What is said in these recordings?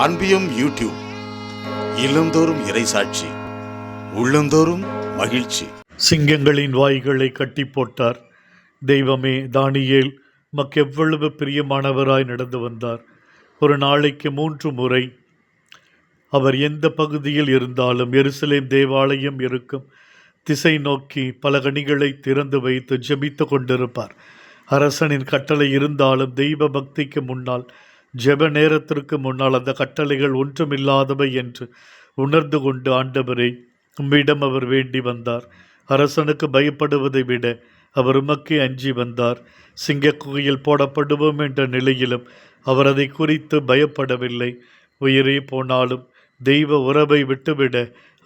அன்பியும் YouTube இல்லந்தோறும் இறைசாட்சி, உள்ளந்தோறும் மகிழ்ச்சி. சிங்கங்களின் வாய்களை கட்டி போட்டார். தெய்வமே, தானியேல் எவ்வளவு பிரியமானவராய் நடந்து வந்தார். ஒரு நாளைக்கு 3 முறை அவர் எந்த பகுதியில் இருந்தாலும் எருசலேம் தேவாலயம் இருக்கும் திசை நோக்கி பல கனிகளை திறந்து வைத்து ஜெபித்து கொண்டிருப்பார். அரசனின் கட்டளை இருந்தாலும் தெய்வ பக்திக்கு முன்னால், ஜெப நேரத்திற்கு முன்னால் அந்த கட்டளைகள் ஒன்றுமில்லாதவை என்று உணர்ந்து கொண்டு, ஆண்டவரே, உம்மிடம் அவர் வேண்டி வந்தார். அரசனுக்கு பயப்படுவதை விட அவர் உமக்கே அஞ்சி வந்தார். சிங்கக்குகையில் போடப்படுவோம் என்ற நிலையிலும் அவர் அதை குறித்து பயப்படவில்லை. உயிரே போனாலும் தெய்வ உறவை விட்டுவிட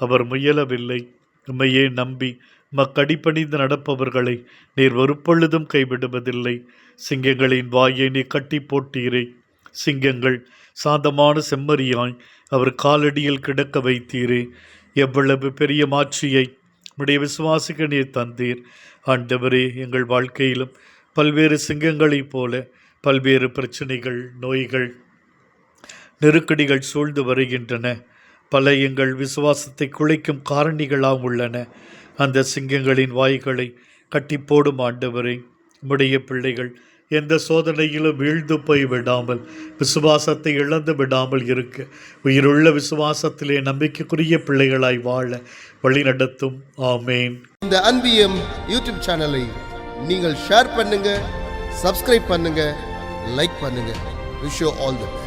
அவர் முயலவில்லை. உம்மையே நம்பி மக்கடிப்பணிந்து நடப்பவர்களை நீர் ஒருபொழுதும் கைவிடுவதில்லை. சிங்கங்களின் வாயை நீ கட்டி போட்டீரே. சிங்கங்கள் சாந்தமான செம்மறியாய் அவர் காலடியில் கிடக்க வைத்தீரே. எவ்வளவு பெரிய மாட்சியை உடைய விசுவாசிக்க நீர் தந்தீர். ஆண்டவரே, எங்கள் வாழ்க்கையிலும் பல்வேறு சிங்கங்களைப் போல பல்வேறு பிரச்சனைகள், நோய்கள், நெருக்கடிகள் சூழ்ந்து வருகின்றன. பல எங்கள் விசுவாசத்தை குலைக்கும் காரணிகளாக உள்ளன. அந்த சிங்கங்களின் வாய்களை கட்டி போடும் ஆண்டவரே, உம்முடைய பிள்ளைகள் எந்த சோதனையிலும் வீழ்ந்து போய் விடாமல், விசுவாசத்தை இழந்து விடாமல் இருக்க, உயிருள்ள விசுவாசத்திலே நம்பிக்கைக்குரிய பிள்ளைகளாய் வாழ வழி நடத்தும். ஆமேன். இந்த அன்பியம் யூடியூப் சேனலை நீங்கள் ஷேர் பண்ணுங்க, சப்ஸ்கிரைப் பண்ணுங்க, லைக் பண்ணுங்க. Wish you all the best.